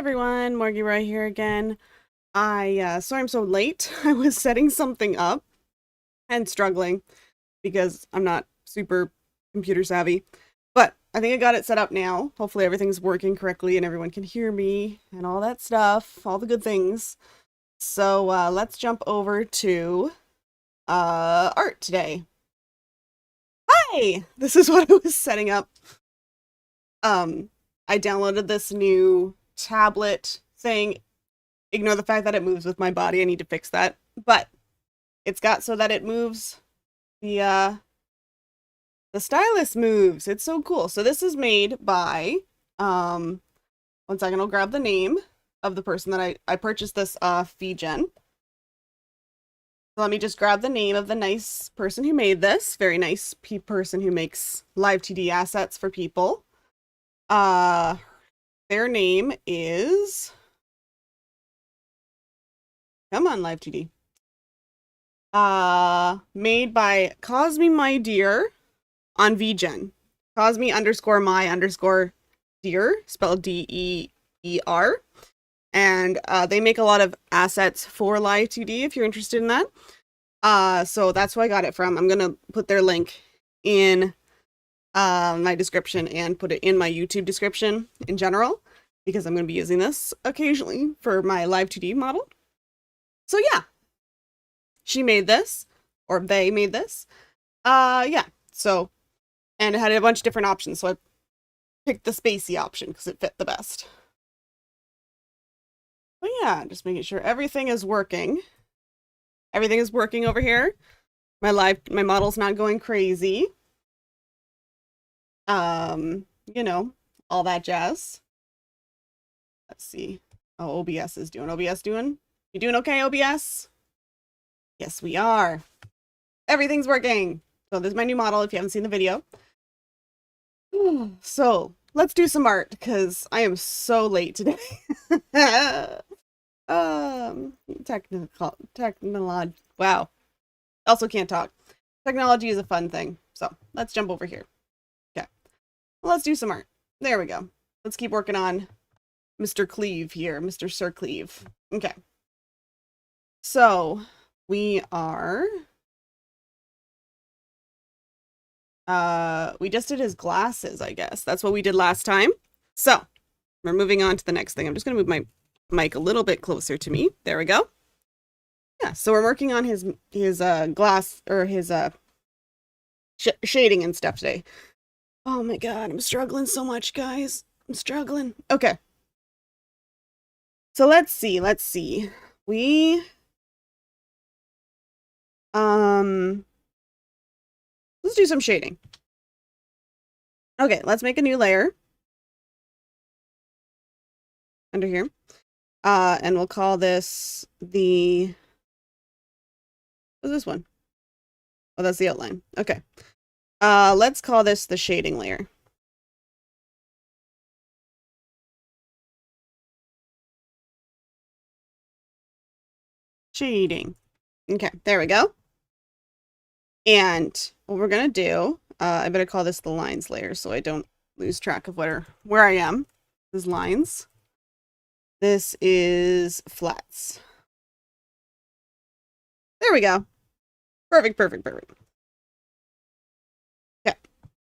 everyone, Morgie Roy here again. Sorry I'm so late. I was setting something up and struggling because I'm not super computer savvy. But I think I got it set up now. Hopefully everything's working correctly and everyone can hear me and all that stuff, all the good things. So let's jump over to art today. Hi! This is what I was setting up. I downloaded this new tablet thing. Ignore the fact that it moves with my body. I need to fix that. But it's got so that it moves the stylus moves. It's so cool. So this is made by one second, I'll grab the name of the person that I purchased this off VGen. So let me just grab the name of the nice person who made this. Very nice person who makes live TD assets for people. Their name is, come on, live TD. Made by Cosme My Dear on VGen. Cosme _my _dear, spelled D-E-E-R. And they make a lot of assets for live TD if you're interested in that. So that's where I got it from. I'm gonna put their link in my description and put it in my YouTube description in general, because I'm going to be using this occasionally for my live 2D model. So yeah, she made this, or they made this. Yeah, so, and it had a bunch of different options, so I picked the spacey option because it fit the best. But yeah, just making sure everything is working. Everything is working over here. My model's not going crazy. You know, all that jazz. Let's see. Oh, OBS is doing. OBS doing? You doing okay, OBS? Yes, we are. Everything's working. So this is my new model if you haven't seen the video. So let's do some art because I am so late today. Technology. Wow. Also can't talk. Technology is a fun thing. So let's jump over here. Okay. Well, let's do some art. There we go. Let's keep working on Mr. Cleave here. Mr. Sir Cleave. Okay. So we are we just did his glasses, I guess. That's what we did last time. So we're moving on to the next thing. I'm just gonna move my mic a little bit closer to me. There we go. Yeah, so we're working on his glass, or his shading and stuff today. Oh my god, I'm struggling so much, guys. I'm struggling. Okay. So let's see. We let's do some shading. Okay, let's make a new layer under here. And we'll call this the, what's this one? Oh, that's the outline. Okay. Let's call this the shading layer. Shading. Okay, there we go. And what we're gonna do, I better call this the lines layer so I don't lose track of where I am. This is lines. This is flats. There we go. Perfect. Okay.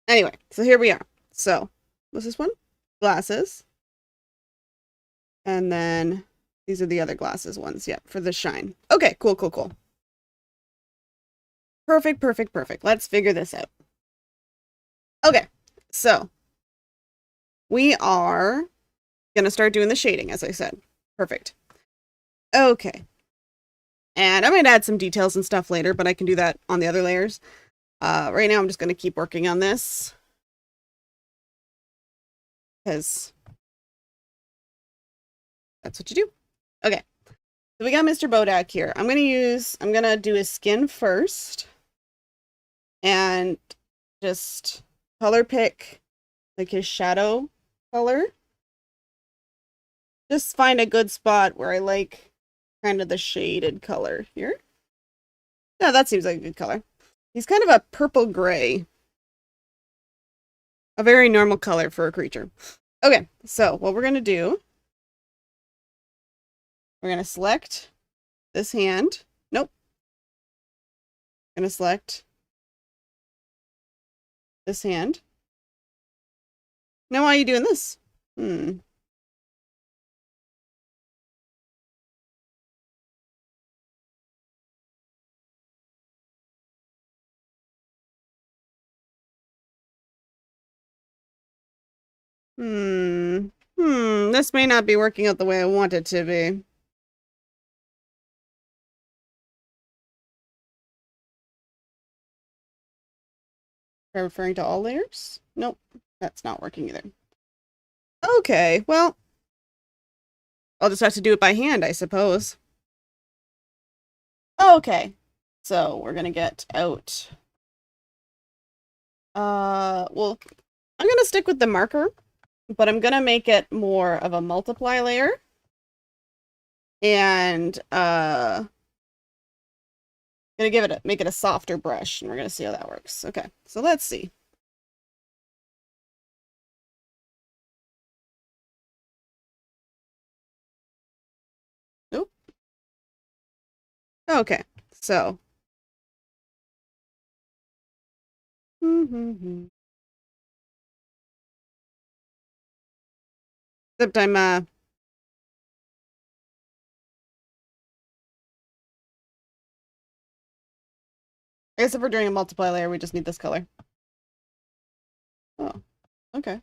Anyway, so here we are. So, what's this one? Glasses. And then these are the other glasses ones. Yep, for the shine. Okay, cool. Perfect. Let's figure this out. Okay, so we are gonna start doing the shading, as I said. Perfect. Okay. And I might add some details and stuff later, but I can do that on the other layers. Right now I'm just gonna keep working on this, because that's what you do. Okay. So we got Mr. Bodak here. I'm gonna do his skin first. And just color pick like his shadow color. Just find a good spot where I like kind of the shaded color here. Yeah, that seems like a good color. He's kind of a purple gray. A very normal color for a creature. Okay, so what we're gonna do We're going to select this hand. Nope. I'm going to select this hand. Now why are you doing this? This may not be working out the way I want it to be. Are you referring to all layers? Nope, that's not working either. Okay, well, I'll just have to do it by hand, I suppose. Okay, so we're gonna get out. Well, I'm gonna stick with the marker, but I'm gonna make it more of a multiply layer. And, gonna make it a softer brush, and we're gonna see how that works. Okay, so let's see. Nope. Okay, so. Except I'm, I guess if we're doing a multiply layer, we just need this color. Oh, okay.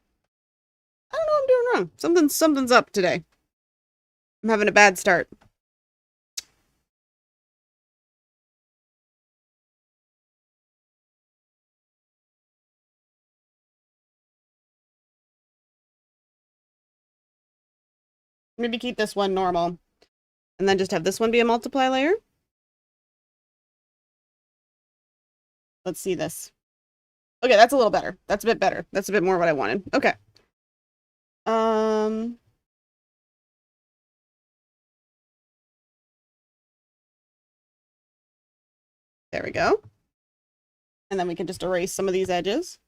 I don't know what I'm doing wrong. Something's up today. I'm having a bad start. Maybe keep this one normal. And then just have this one be a multiply layer. Let's see this. Okay, that's a little better. That's a bit better. That's a bit more what I wanted. Okay. There we go. And then we can just erase some of these edges.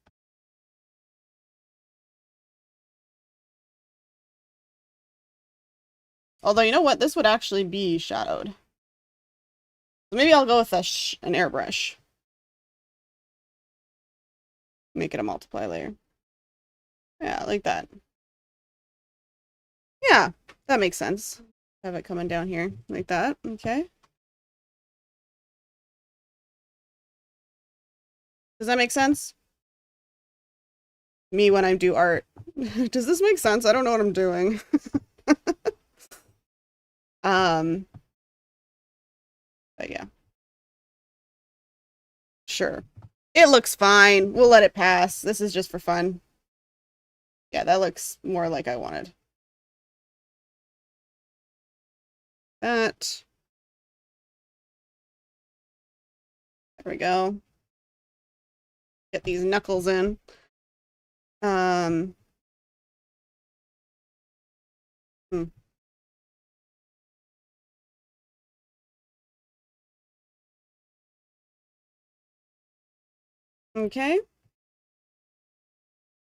Although, you know what? This would actually be shadowed. So maybe I'll go with an airbrush. Make it a multiply layer. Yeah, like that. Yeah, that makes sense. Have it coming down here like that. Okay. Does that make sense? Me when I do art. Does this make sense? I don't know what I'm doing. But yeah. Sure. It looks fine. We'll let it pass. This is just for fun. Yeah, that looks more like I wanted. That. There we go. Get these knuckles in. Okay.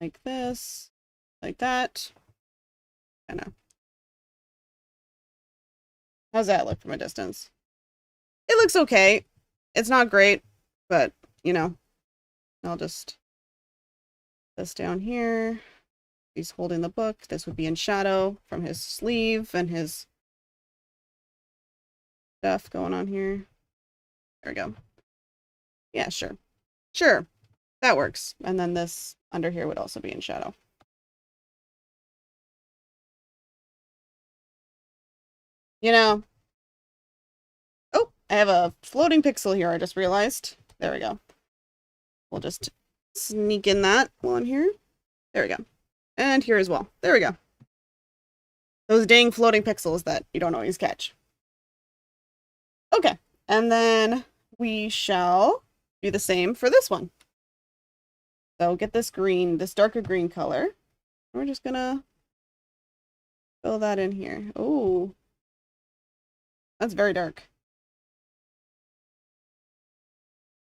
Like this. Like that. I know. How's that look from a distance? It looks okay. It's not great, but, you know, I'll just this down here. He's holding the book. This would be in shadow from his sleeve and his stuff going on here. There we go. Yeah, sure. Sure. That works. And then this under here would also be in shadow. You know. Oh, I have a floating pixel here, I just realized. There we go. We'll just sneak in that one here. There we go. And here as well. There we go. Those dang floating pixels that you don't always catch. Okay. And then we shall do the same for this one. So get this green, this darker green color. We're just gonna fill that in here. Oh, that's very dark.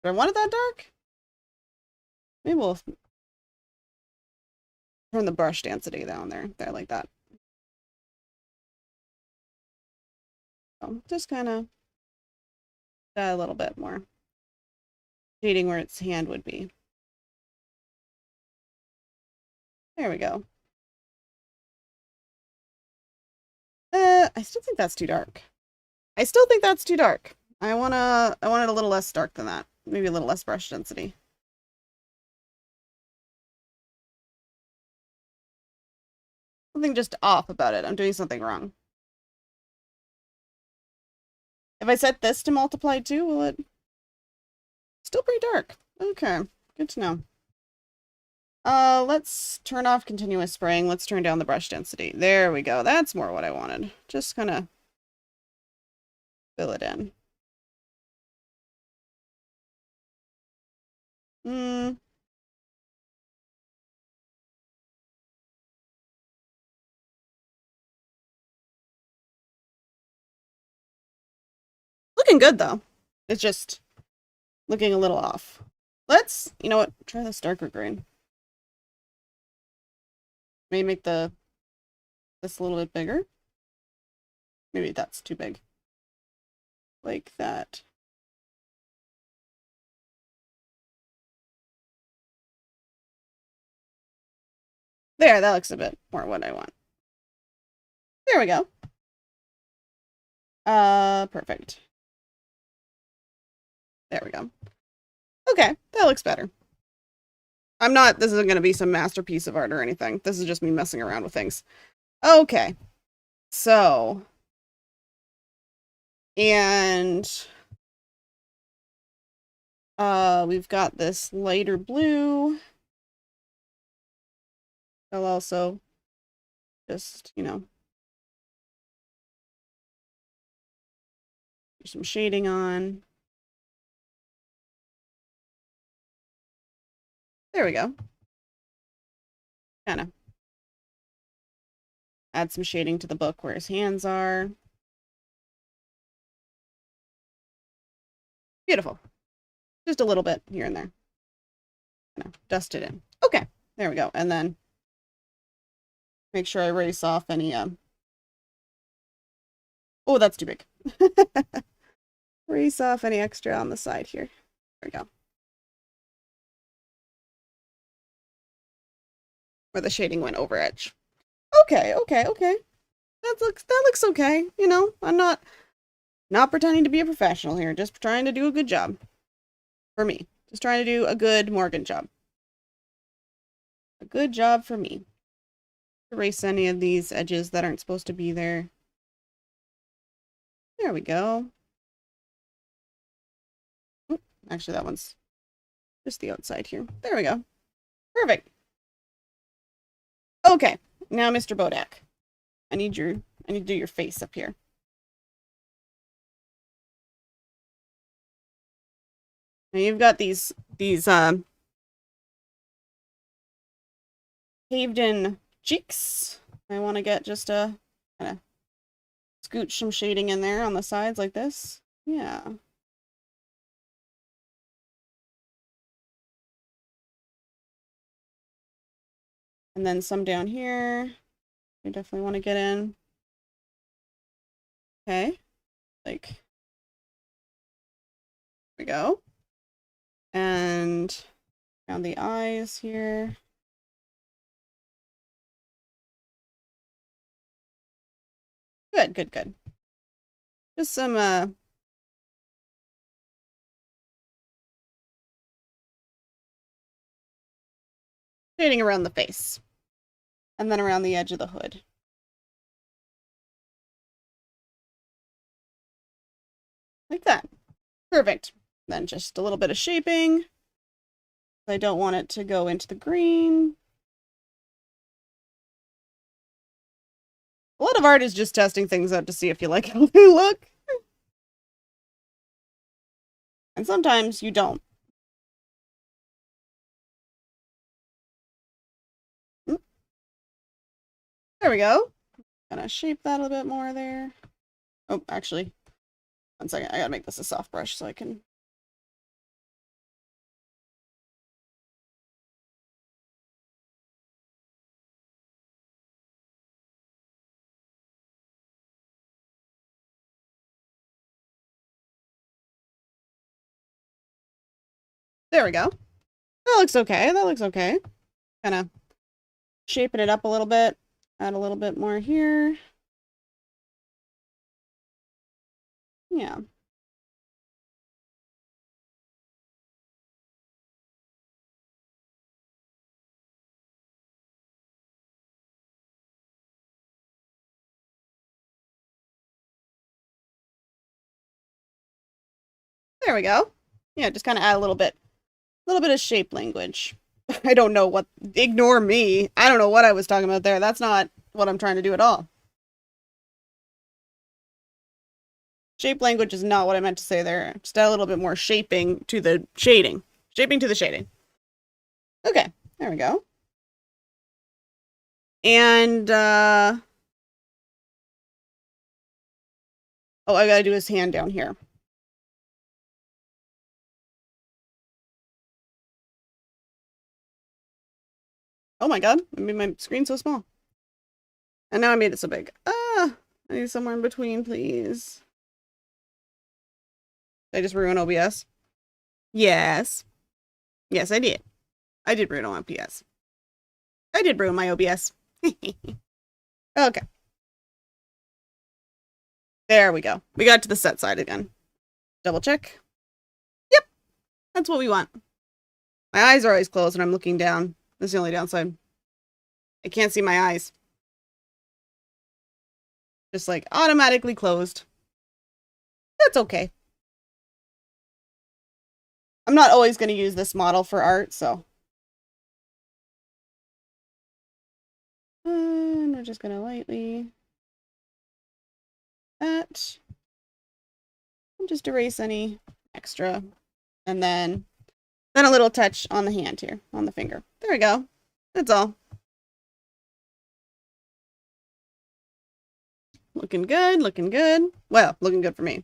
Do I want it that dark? Maybe we'll turn the brush density down there like that. So just kind of a little bit more shading where its hand would be. There we go. I still think that's too dark. I still think that's too dark. I want it a little less dark than that. Maybe a little less brush density. Something just off about it. I'm doing something wrong. If I set this to multiply too, will it? Still pretty dark. Okay, good to know. Let's turn off continuous spraying. Let's turn down the brush density. There we go. That's more what I wanted. Just kind of fill it in. Looking good though. It's just looking a little off. Let's, you know what? Try this darker green. Maybe make this a little bit bigger. Maybe that's too big. Like that. There, that looks a bit more what I want. There we go. Perfect. There we go. Okay, that looks better. This isn't going to be some masterpiece of art or anything. This is just me messing around with things. Okay. So. And. We've got this lighter blue. I'll also just, you know, do some shading on. There we go. Kind of add some shading to the book where his hands are. Beautiful. Just a little bit here and there. Kind of dust it in. Okay, there we go. And then make sure I erase off any, oh, that's too big. Erase off any extra on the side here. There we go. Where the shading went over edge. Okay. That looks okay. You know, I'm not pretending to be a professional here, just trying to do a good job. For me. Just trying to do a good Morgan job. A good job for me. Erase any of these edges that aren't supposed to be there. There we go. Oh, actually, that one's just the outside here. There we go. Perfect. Okay, now Mr. Bodak. I need to do your face up here. Now you've got these caved in cheeks. I want to get just a kind of scooch some shading in there on the sides like this. Yeah. And then some down here. We definitely want to get in. Okay. Like, there we go. And around the eyes here. Good. Just some shading around the face. And then around the edge of the hood. Like that. Perfect. Then just a little bit of shaping. I don't want it to go into the green. A lot of art is just testing things out to see if you like how they look. And sometimes you don't. There we go. Gonna shape that a little bit more there. Oh, actually, 1 second. I gotta make this a soft brush so I can There we go. That looks okay. That looks okay. Kind of shaping it up a little bit. Add a little bit more here. Yeah. There we go. Yeah, just kind of add a little bit of shape language. I don't know what, ignore me. I don't know what I was talking about there. That's not what I'm trying to do at all. Shape language is not what I meant to say there. Just add a little bit more shaping to the shading. Shaping to the shading. Okay, there we go. And, oh, I gotta do his hand down here. Oh my god, I made my screen so small. And now I made it so big. I need somewhere in between, please. Did I just ruin OBS? Yes. Yes, I did. I did ruin OBS. I did ruin my OBS. Okay. There we go. We got to the set side again. Double check. Yep. That's what we want. My eyes are always closed when I'm looking down. That's the only downside. I can't see my eyes. Just like automatically closed. That's okay. I'm not always going to use this model for art, so. And we're just going to lightly that. And just erase any extra. And then a little touch on the hand here, on the finger. There we go. That's all. Looking good, looking good. Well, looking good for me.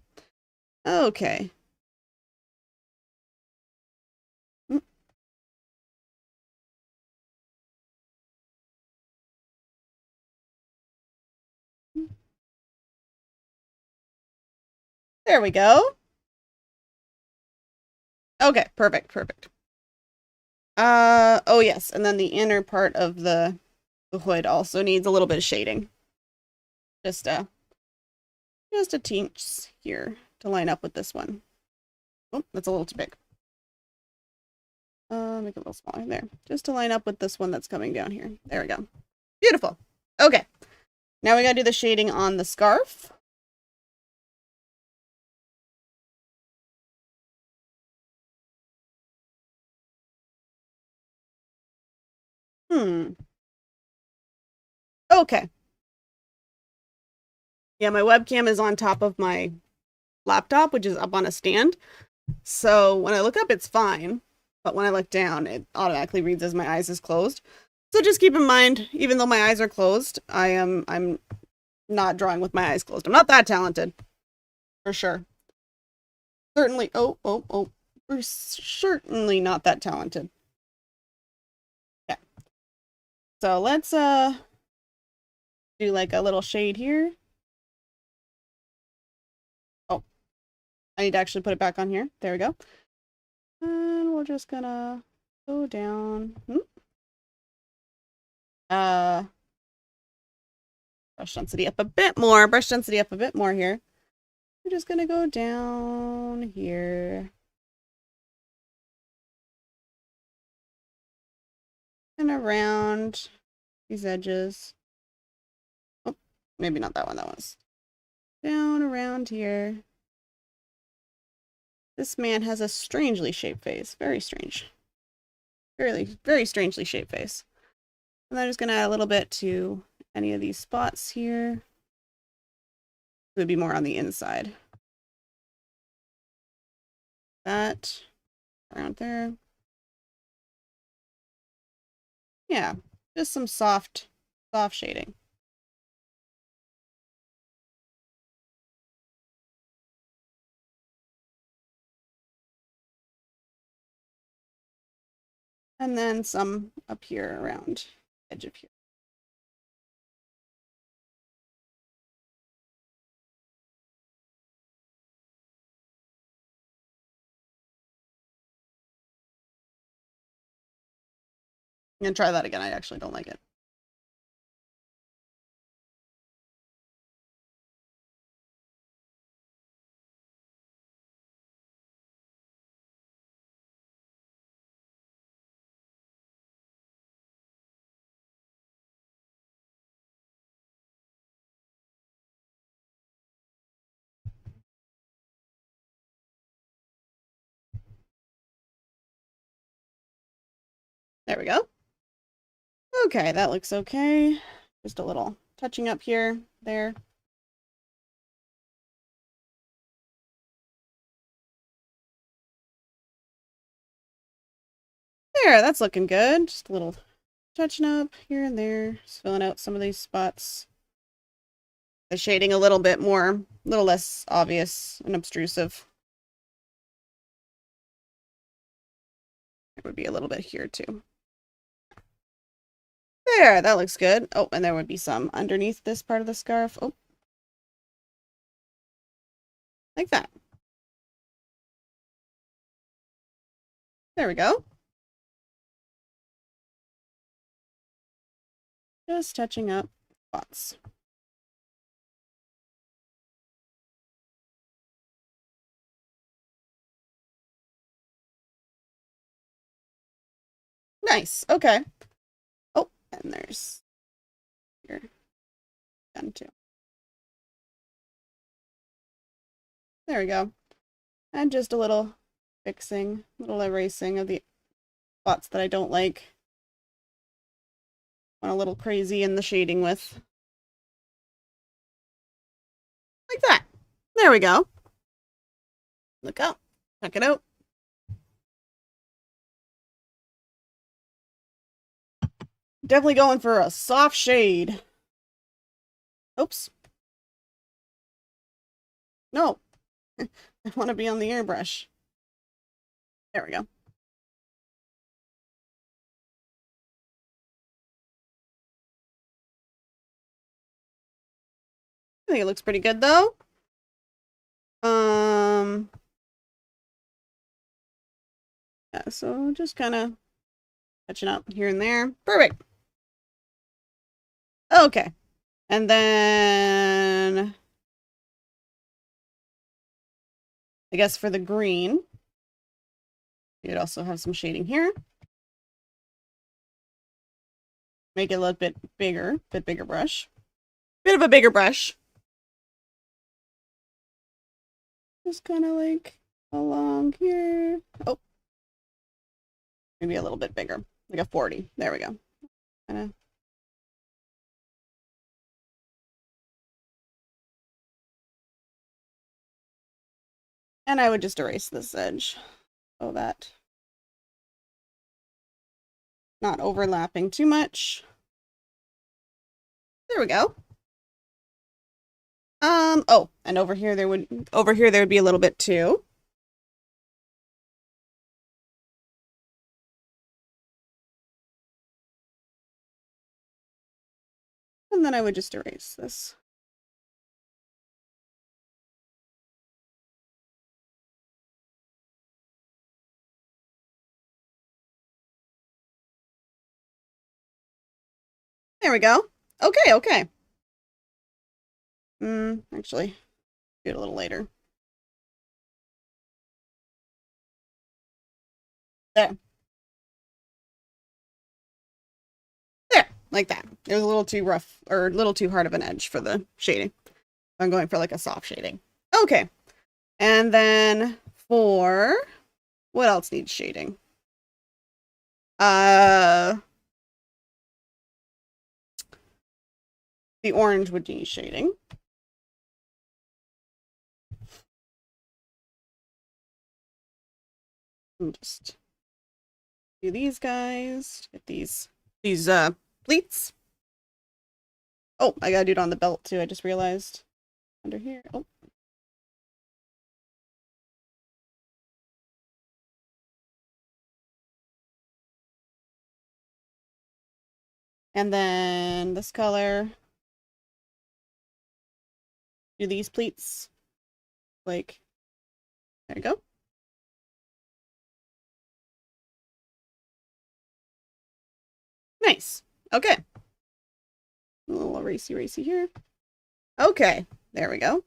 Okay. There we go. Okay, perfect, perfect. Oh yes, and then the inner part of the hood also needs a little bit of shading. Just a teeny here to line up with this one. Oh, that's a little too big. Make it a little smaller there. Just to line up with this one that's coming down here. There we go. Beautiful. Okay. Now we gotta do the shading on the scarf. Okay. Yeah, my webcam is on top of my laptop, which is up on a stand. So when I look up, it's fine. But when I look down, it automatically reads as my eyes is closed. So just keep in mind, even though my eyes are closed, I'm not drawing with my eyes closed. I'm not that talented. For sure. Certainly, we're certainly not that talented. Yeah. So let's do like a little shade here. Oh, I need to actually put it back on here. There we go. And we're just gonna go down. Brush density up a bit more. Brush density up a bit more here. We're just gonna go down here. And around these edges. Oh, maybe not that one. That one's down around here. This man has a strangely shaped face. Very strange. Very strangely shaped face. And I'm just gonna add a little bit to any of these spots here. It would be more on the inside. That around there. Yeah, just some soft shading. And then some up here around the edge of here. I'm gonna try that again. I actually don't like it. There we go. Okay, that looks okay. Just a little touching up here, there. There, that's looking good. Just a little touching up here and there. Just filling out some of these spots. The shading a little bit more, a little less obvious and obtrusive. It would be a little bit here too. There, that looks good. Oh, and there would be some underneath this part of the scarf. Oh, like that. There we go. Just touching up spots. Nice. Okay. Oh, and there's here. Done too. There we go. And just a little fixing, little erasing of the spots that I don't like. Went a little crazy in the shading with. Like that. There we go. Look out. Check it out. Definitely going for a soft shade. Oops. No. I want to be on the airbrush. There we go. I think it looks pretty good though. Yeah, so just kind of touching up here and there. Perfect. Okay. And then I guess for the green, you'd also have some shading here. Make it a little bit bigger brush. Bit of a bigger brush. Just kind of like along here. Oh, maybe a little bit bigger, like a 40. There we go. Kind of. And I would just erase this edge so that not overlapping too much. There we go. Oh, and over here there would be a little bit too. And then I would just erase this. There we go. Okay, okay. Actually, do it a little later. There. There, like that. It was a little too rough, or a little too hard of an edge for the shading. I'm going for like a soft shading. Okay. And then for what else needs shading? The orange would need shading. And just do these guys. Get these pleats. Oh, I gotta do it on the belt too. I just realized. Under here. Oh. And then this color. Do these pleats. Like, there you go. Nice. Okay. A little racy here. Okay. There we go.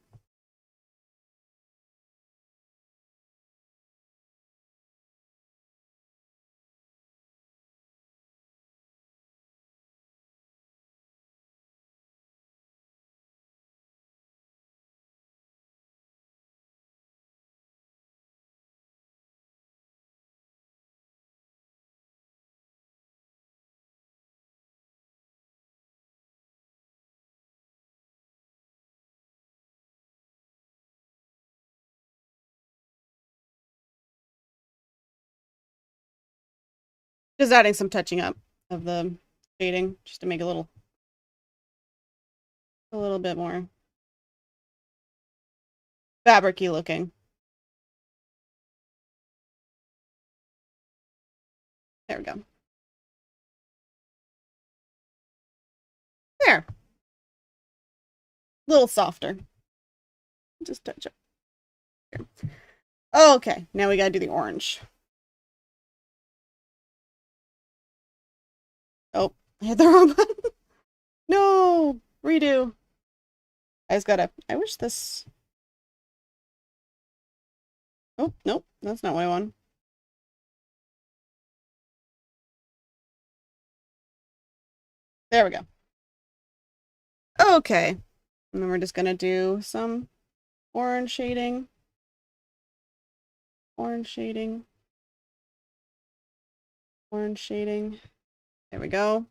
Just adding some touching up of the shading just to make it a little bit more fabric-y looking. There we go. There. A little softer. Just touch up. Here. Okay, now we gotta do the orange. Oh, I hit the wrong button. No! Redo. I wish this... Oh, nope, that's not what I want. There we go. Okay. And then we're just gonna do some orange shading. Orange shading. Orange shading. There we go.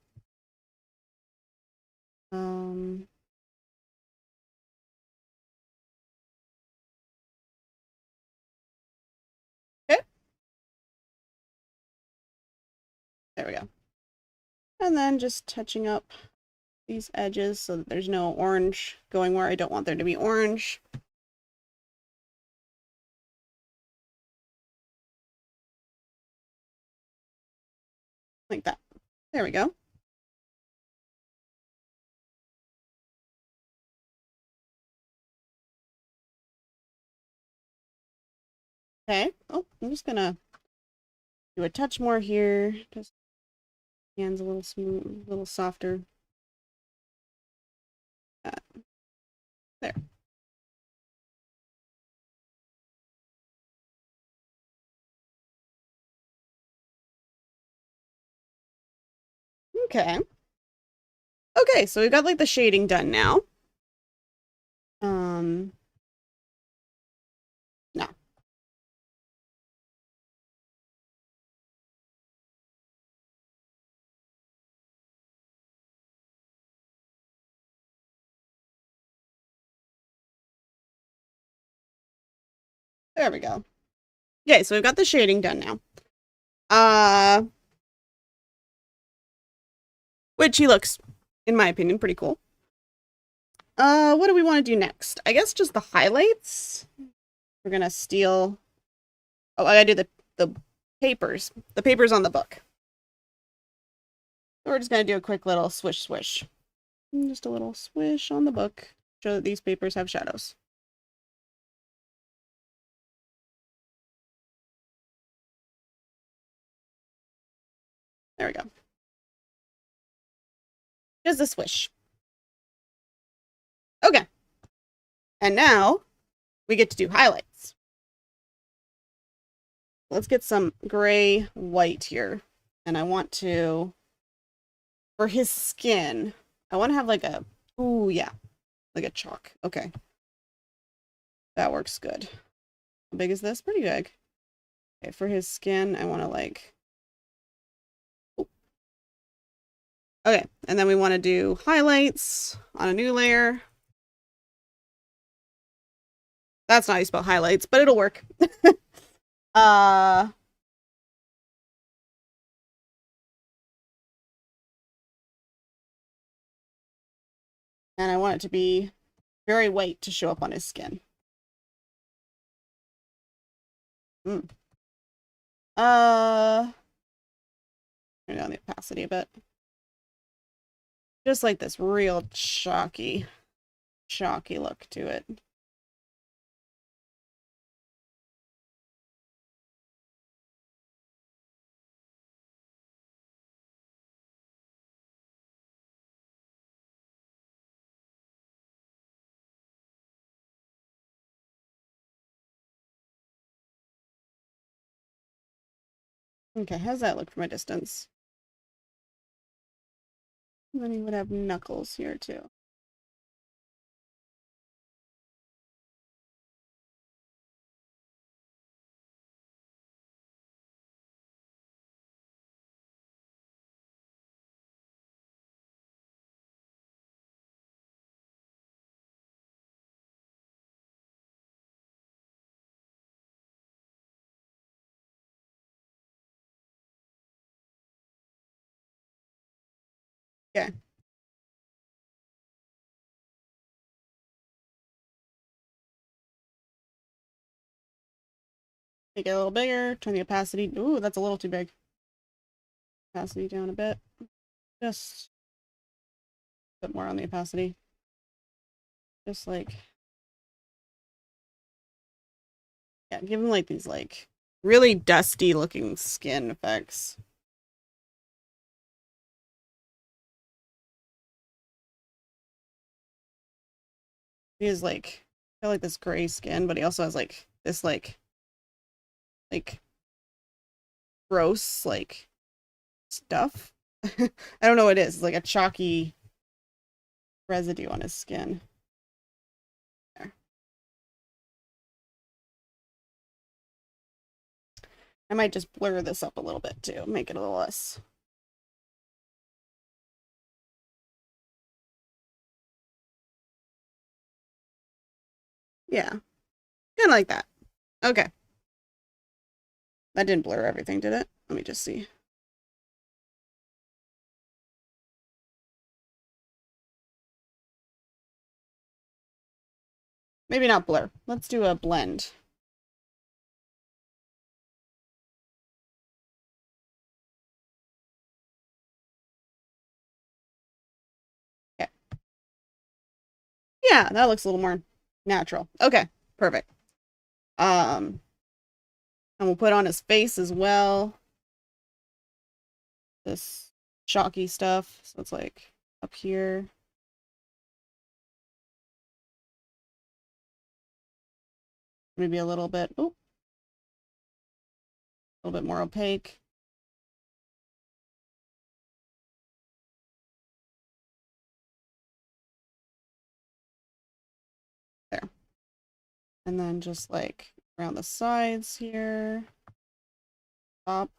Okay. There we go. And then just touching up these edges so that there's no orange going where I don't want there to be orange. Like that. There we go. Okay. Oh, I'm just gonna do a touch more here. Just hands a little smooth, a little softer. There. Okay. Okay, so we've got like the shading done now. No. There we go. Okay, so we've got the shading done now. Which he looks, in my opinion, pretty cool. What do we want to do next? I guess just the highlights. We're gonna steal... Oh, I gotta do the papers. The papers on the book. So we're just gonna do a quick little swish swish. Just a little swish on the book. Show that these papers have shadows. There we go. Just a swish. Okay. And now we get to do highlights. Let's get some gray white here. And I want to, for his skin, I want to have like a, ooh, yeah, like a chalk. Okay. That works good. How big is this? Pretty big. Okay, for his skin, I want to like, ooh. Okay, and then we want to do highlights on a new layer. That's not how you spell highlights, but it'll work. And I want it to be very white to show up on his skin. Turn down the opacity a bit. Just like this real chalky look to it. Okay, how's that look from a distance? And then he would have knuckles here too. Okay. Make it a little bigger, turn the opacity. Ooh, that's a little too big. Opacity down a bit. Just a bit more on the opacity. Just like, yeah, give him like these like really dusty looking skin effects. He has like, I feel like this gray skin, but he also has like this like gross like stuff. I don't know what it is. It's like a chalky residue on his skin. There. I might just blur this up a little bit too, make it a little less. Yeah, kind of like that. Okay. That didn't blur everything, did it? Let me just see. Maybe not blur. Let's do a blend. Okay. Yeah, that looks a little more natural. Okay, perfect. And we'll put on his face as well. This chalky stuff. So it's like up here. Maybe a little bit. Oh, a little bit more opaque. There. And then just like around the sides here. Top.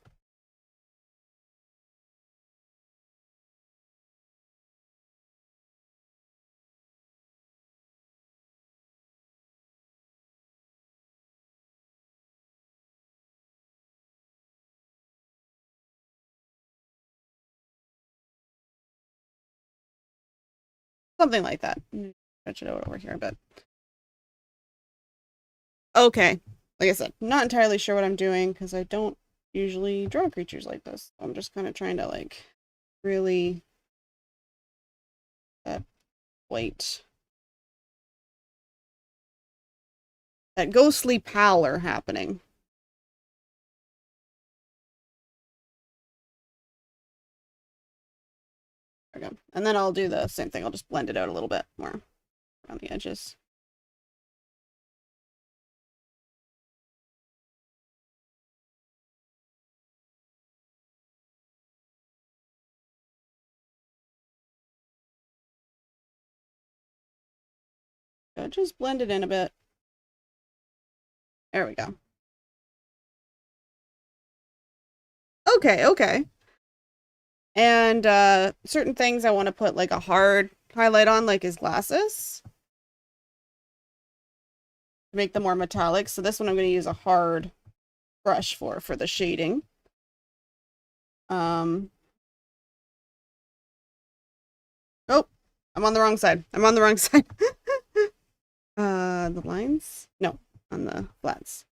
Something like that. Stretch it out over here a bit. Okay. Like I said, I'm not entirely sure what I'm doing because I don't usually draw creatures like this. I'm just kind of trying to like really that white, that ghostly pallor happening. There we go. And then I'll do the same thing. I'll just blend it out a little bit more around the edges. So just blend it in a bit. There we go. Okay, okay. And certain things I want to put like a hard highlight on, like his glasses, to make them more metallic. So this one I'm going to use a hard brush for the shading. Oh, I'm on the wrong side. I'm on the wrong side. The lines? No, on the flats.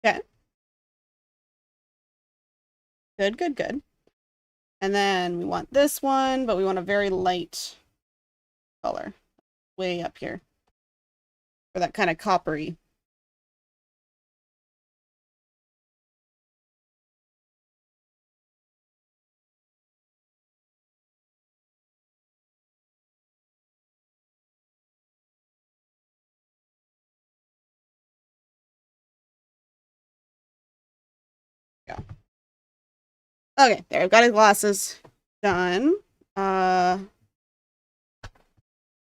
Okay. Good, good, good. And then we want this one, but we want a very light color way up here for that kind of coppery. Okay, there, I've got his glasses done. I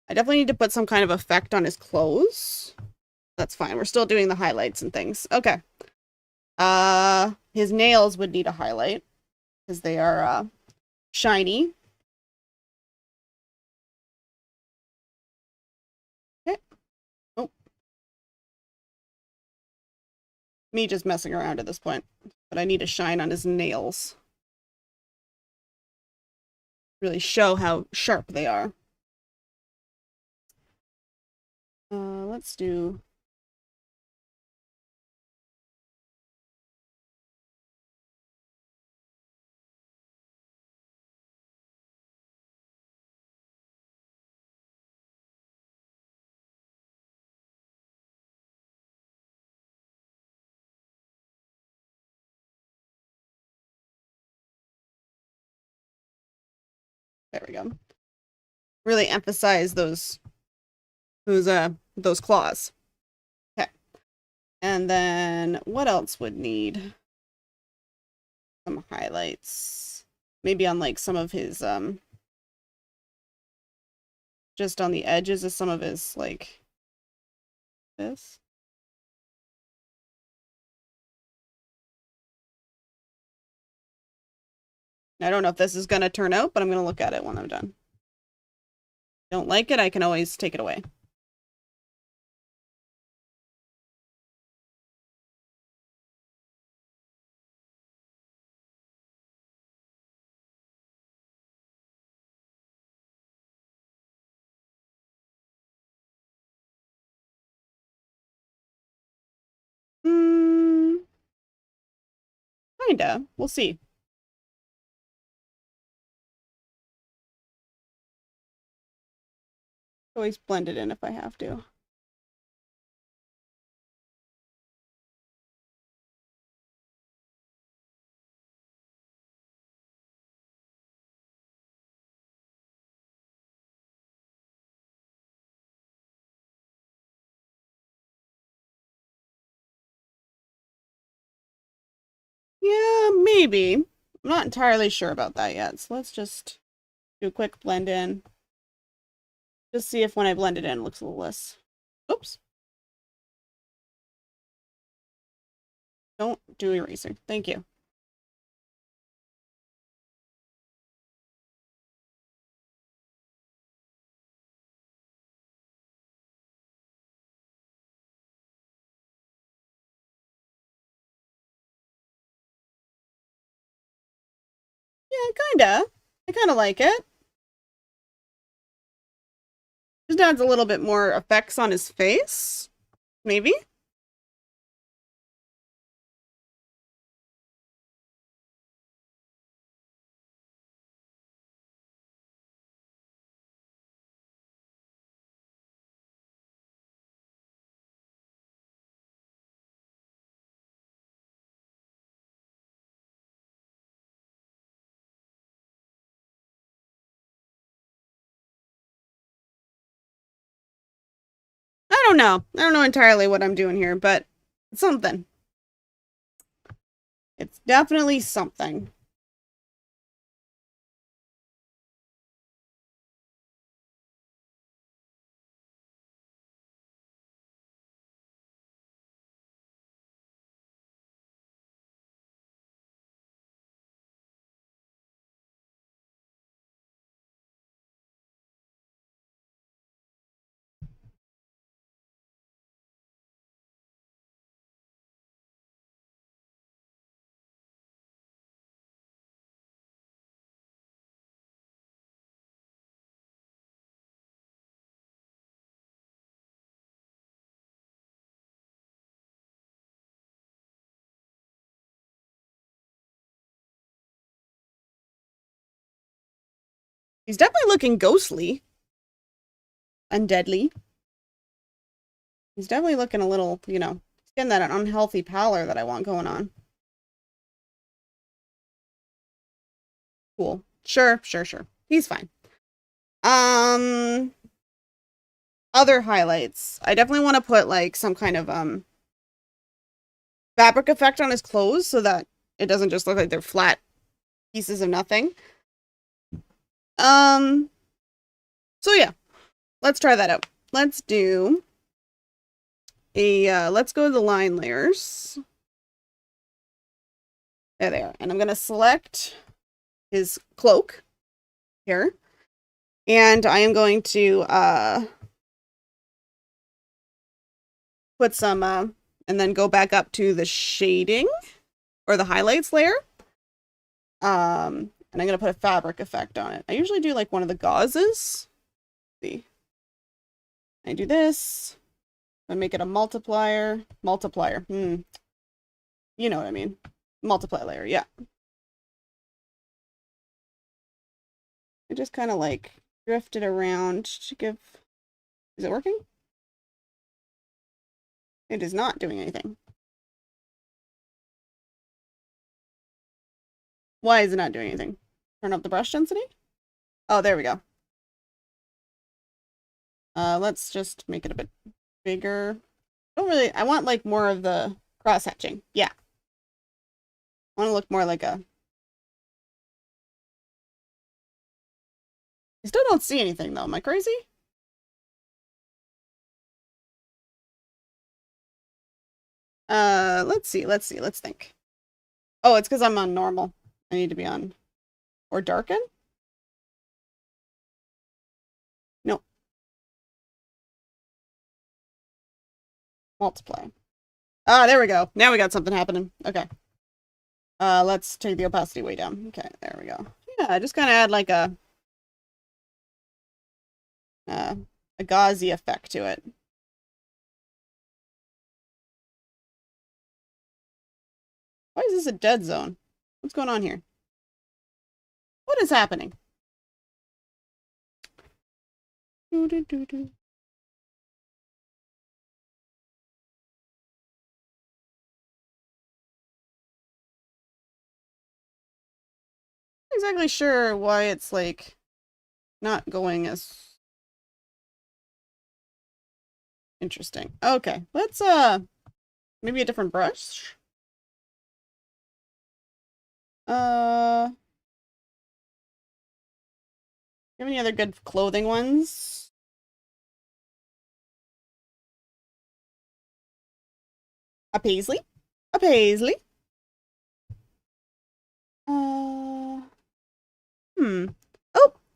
definitely need to put some kind of effect on his clothes. That's fine. We're still doing the highlights and things. Okay. His nails would need a highlight because they are shiny. Okay. Oh. Me just messing around at this point. But I need a shine on his nails. Really show how sharp they are. Let's do... There we go. Really emphasize those claws. Okay. And then what else would need some highlights? Maybe on like some of his just on the edges of some of his like this. I don't know if this is going to turn out, but I'm going to look at it when I'm done. Don't like it, I can always take it away. Kinda. We'll see. Always blend it in if I have to. Yeah, maybe. I'm not entirely sure about that yet, so let's just do a quick blend in. Just see if when I blend it in, it looks a little less. Oops. Don't do eraser. Thank you. Yeah, kinda. I kinda like it. Just adds a little bit more effects on his face. Maybe? I don't know. I don't know entirely what I'm doing here, but it's something. It's definitely something. He's definitely looking ghostly. Undeadly. He's definitely looking a little, you know, he's getting that unhealthy pallor that I want going on. Cool. Sure. He's fine. Other highlights. I definitely want to put like some kind of fabric effect on his clothes so that it doesn't just look like they're flat pieces of nothing. So yeah, let's try that out. Let's do a, let's go to the line layers. There they are. And I'm going to select his cloak here. And I am going to put some, and then go back up to the shading or the highlights layer. And I'm going to put a fabric effect on it. I usually do like one of the gauzes. Let's see. I do this. I make it a multiplier. You know what I mean. Multiply layer, yeah. I just kind of like drift it around to give... Is it working? It is not doing anything. Why is it not doing anything? Turn up the brush density? Oh, there we go. Let's just make it a bit bigger. I want like more of the cross hatching. Yeah. I want to look more like a... I still don't see anything though. Am I crazy? Let's see. Let's think. Oh, it's because I'm on normal. I need to be on... Or darken? No. Multiply. Ah, there we go. Now we got something happening. Okay. Let's take the opacity way down. Okay, there we go. Yeah, I just kind of add like a gauzy effect to it. Why is this a dead zone? What's going on here? What is happening? Exactly sure why it's like not going as interesting. Okay, let's maybe a different brush. You have any other good clothing ones? A paisley? A paisley? Oh,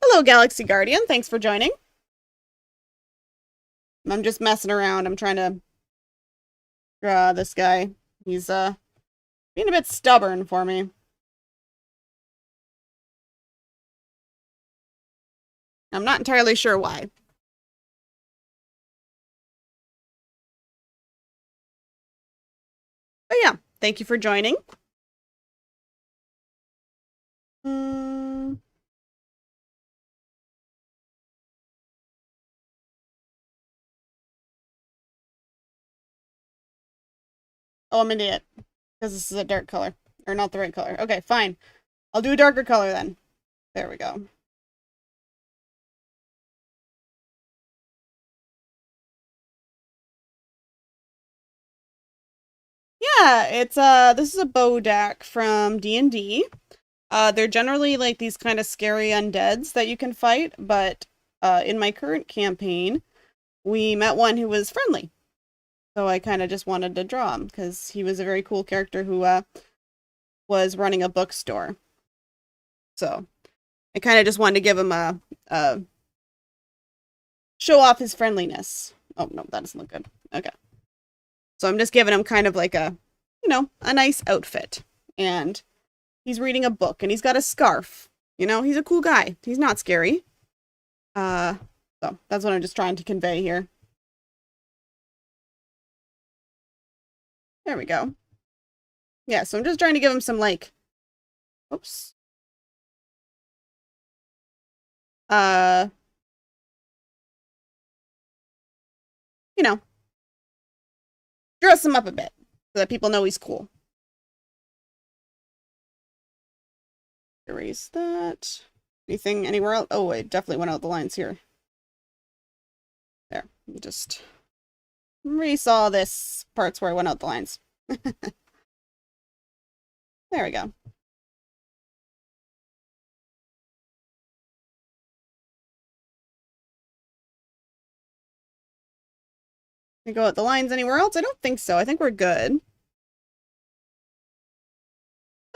hello, Galaxy Guardian. Thanks for joining. I'm just messing around. I'm trying to draw this guy. He's, being a bit stubborn for me. I'm not entirely sure why. But yeah, thank you for joining. Oh, I'm an idiot. Because this is a dark color. Or not the right color. Okay, fine. I'll do a darker color then. There we go. Yeah, it's this is a Bodak from D&D. They're generally like these kind of scary undeads that you can fight, but in my current campaign, we met one who was friendly. So I kind of just wanted to draw him because he was a very cool character who was running a bookstore. So I kind of just wanted to give him a show off his friendliness. Oh, no, that doesn't look good. Okay. So I'm just giving him kind of like a, you know, a nice outfit. And he's reading a book and he's got a scarf. You know, he's a cool guy. He's not scary. So that's what I'm just trying to convey here. There we go. Yeah, so I'm just trying to give him some, like, oops. You know, dress him up a bit so that people know he's cool. Erase that. Anything anywhere else? Oh, I definitely went out the lines here. There, just erase all this parts where I went out the lines. There we go. Can I go at the lines anywhere else? I don't think so. I think we're good.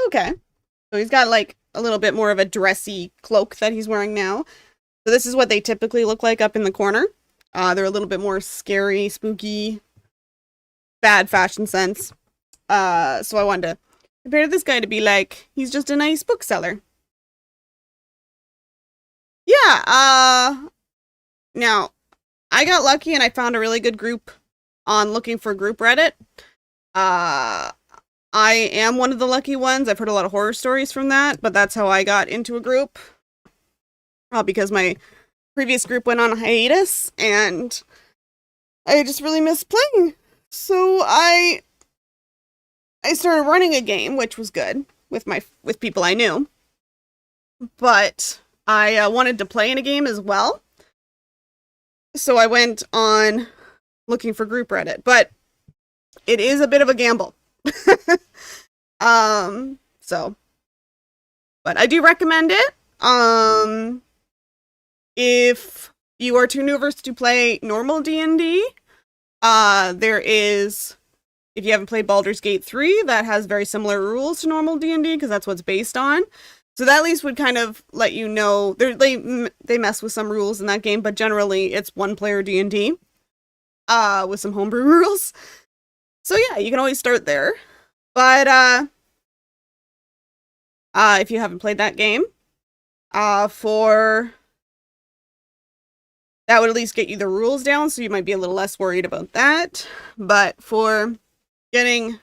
Okay. So he's got like a little bit more of a dressy cloak that he's wearing now. So this is what they typically look like up in the corner. They're a little bit more scary, spooky, bad fashion sense. So I wanted to compare this guy to be like, he's just a nice bookseller. Yeah, now, I got lucky and I found a really good group on looking for group Reddit. Uh, I am one of the lucky ones. I've heard a lot of horror stories from that, but that's how I got into a group. Because my previous group went on a hiatus and I just really missed playing. So I started running a game, which was good with people I knew. But I wanted to play in a game as well. So I went on looking for group Reddit, but it is a bit of a gamble. So, but I do recommend it. If you are too nervous to play normal D&D, there is, if you haven't played Baldur's Gate 3, that has very similar rules to normal D&D because that's what it's based on. So that at least would kind of let you know, they mess with some rules in that game, but generally it's one-player D&D, with some homebrew rules. So yeah, you can always start there. But, if you haven't played that game, that would at least get you the rules down, so you might be a little less worried about that. But for getting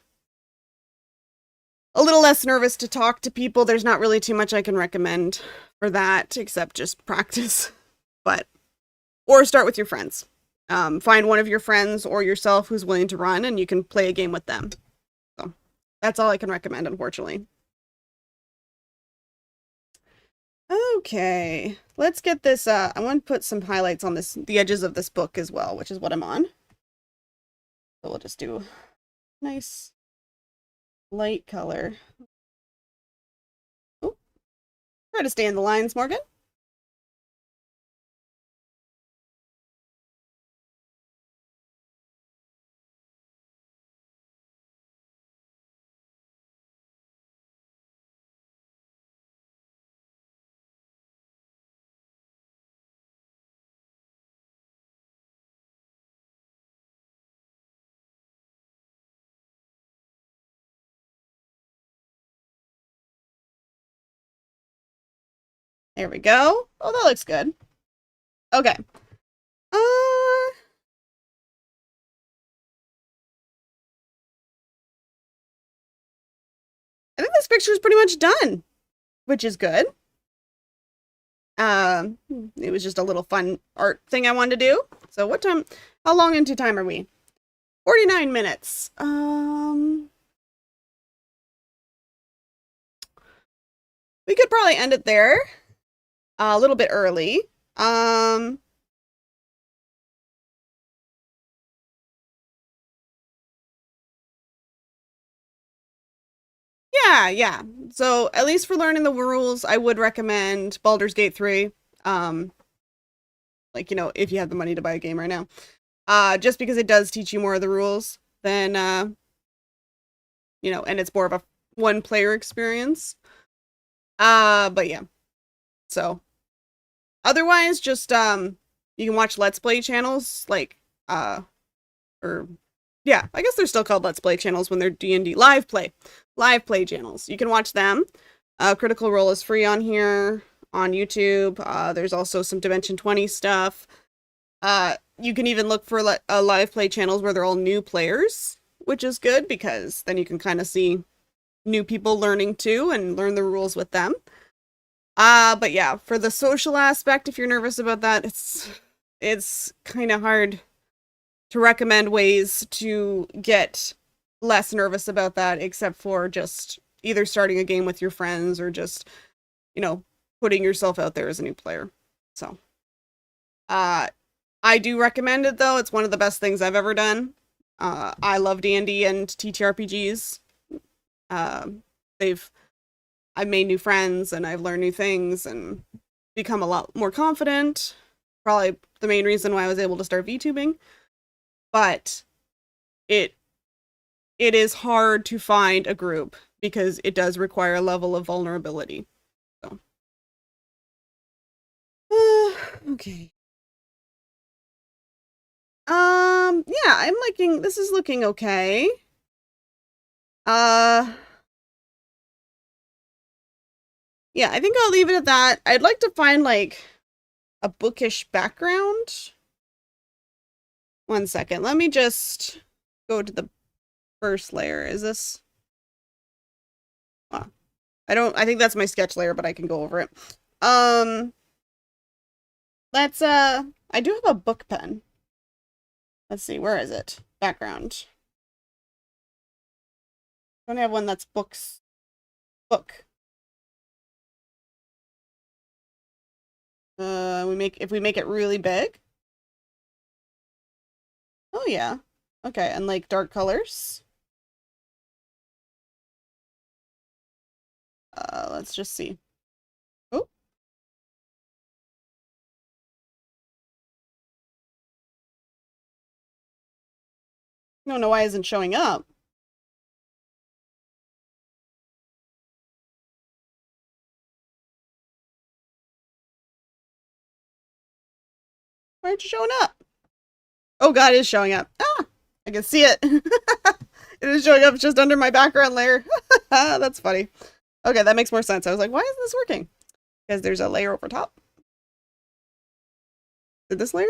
a little less nervous to talk to people, there's not really too much I can recommend for that, except just practice. Or start with your friends. Find one of your friends or yourself who's willing to run, and you can play a game with them. So that's all I can recommend, unfortunately. Okay, let's get this, I want to put some highlights on the edges of this book as well, which is what I'm on. So we'll just do nice light color. Oh, try to stay in the lines, Morgan. There we go. Oh, that looks good. Okay. I think this picture is pretty much done, which is good. It was just a little fun art thing I wanted to do. So how long into time are we? 49 minutes. We could probably end it there. A little bit early. Yeah. So at least for learning the rules, I would recommend Baldur's Gate 3. Like, if you have the money to buy a game right now. Just because it does teach you more of the rules than, and it's more of a one-player experience. But yeah. So, otherwise, just, you can watch Let's Play channels, like, I guess they're still called Let's Play channels when they're D&D live play channels. You can watch them. Critical Role is free on here on YouTube. There's also some Dimension 20 stuff. You can even look for live play channels where they're all new players, which is good because then you can kind of see new people learning too and learn the rules with them. But yeah, for the social aspect, if you're nervous about that, it's kind of hard to recommend ways to get less nervous about that, except for just either starting a game with your friends or just, putting yourself out there as a new player. So, I do recommend it though. It's one of the best things I've ever done. I love D&D and TTRPGs. I've made new friends and I've learned new things and become a lot more confident. Probably the main reason why I was able to start VTubing. but it is hard to find a group because it does require a level of vulnerability. So, okay. Yeah, I'm liking, this is looking okay. Yeah, I think I'll leave it at that. I'd like to find, like, a bookish background. One second. Let me just go to the first layer. Is this? Wow. I think that's my sketch layer, but I can go over it. Let's, I do have a book pen. Let's see, where is it? Background. I don't have one that's books. Book. If we make it really big. Oh yeah. Okay, and like dark colors. Let's just see. Oh. I don't know why it isn't showing up. Why aren't you showing up? Oh god, it is showing up. Ah! I can see it. It is showing up just under my background layer. That's funny. Okay, that makes more sense. I was like, why isn't this working? Because there's a layer over top. Did this layer?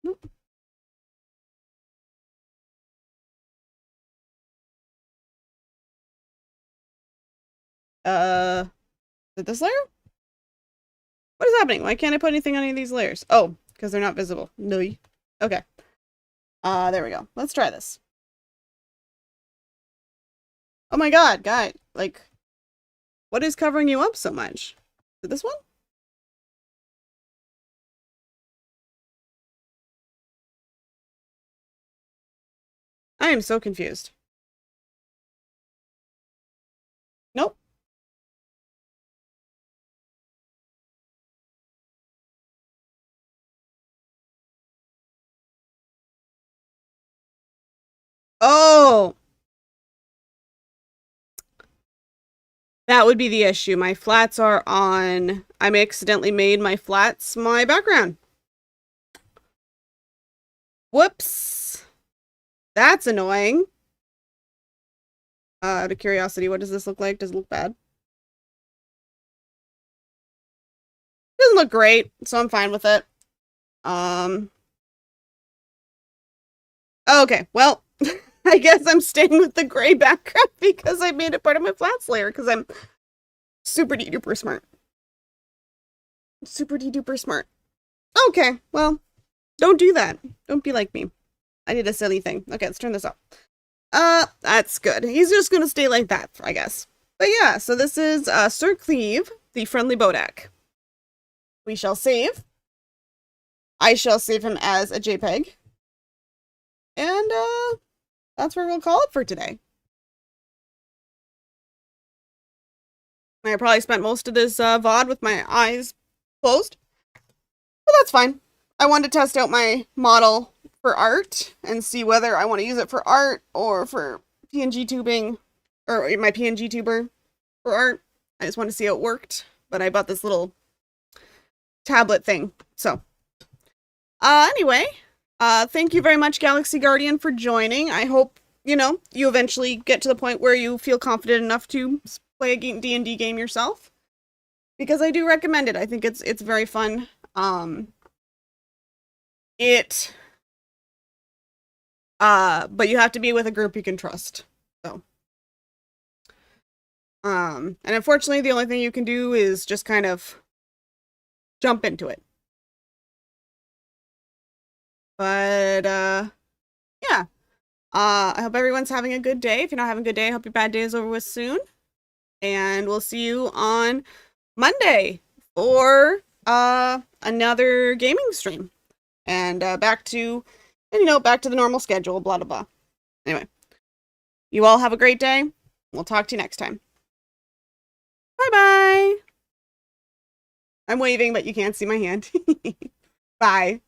Nope. Did this layer? What is happening? Why can't I put anything on any of these layers? Oh, because they're not visible. No. Okay. There we go. Let's try this. Oh my god, guy. Like, what is covering you up so much? Is it this one? I am so confused. Nope. Oh! That would be the issue. My flats are on... I accidentally made my flats my background. Whoops. That's annoying. Out of curiosity, what does this look like? Does it look bad? It doesn't look great, so I'm fine with it. Okay, well, I guess I'm staying with the gray background because I made it part of my flats layer because I'm super duper smart. Super duper smart. Okay, well, don't do that. Don't be like me. I did a silly thing. Okay, let's turn this up. That's good. He's just gonna stay like that, I guess. But yeah, so this is Sir Cleave, the friendly Bodak. We shall save. I shall save him as a JPEG. And that's where we'll call it for today. I probably spent most of this VOD with my eyes closed. But that's fine. I wanted to test out my model for art and see whether I want to use it for art or for PNG tubing, or my PNG tuber for art. I just wanted to see how it worked, but I bought this little tablet thing. So, anyway, thank you very much, Galaxy Guardian, for joining. I hope, you know, you eventually get to the point where you feel confident enough to play a D&D game yourself, because I do recommend it. I think it's very fun. But you have to be with a group you can trust. So, and unfortunately, the only thing you can do is just kind of jump into it. But, yeah. I hope everyone's having a good day. If you're not having a good day, I hope your bad day is over with soon. And we'll see you on Monday for, another gaming stream. And, back to the normal schedule, blah, blah, blah. Anyway, you all have a great day. We'll talk to you next time. Bye-bye. I'm waving, but you can't see my hand. Bye.